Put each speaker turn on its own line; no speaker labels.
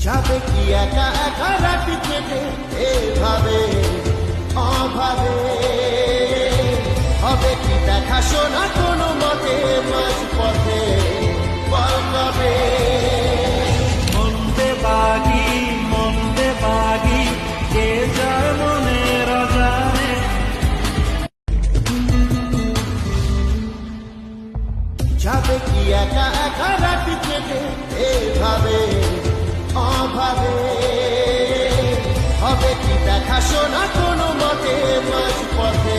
যাবে কি একা একা রাতি কেটে এভাবে অভাবে, হবে কি দেখা শোনা কোনো মতে মাঝ পথে কবে।
মন্দে বাগি কে যায় মনে রাজানে।
যাবে কি একা একা রাতি কেটে এভাবে অভাবে, হবে কি দেখা শোনা কোনো মতে মাঝ পথে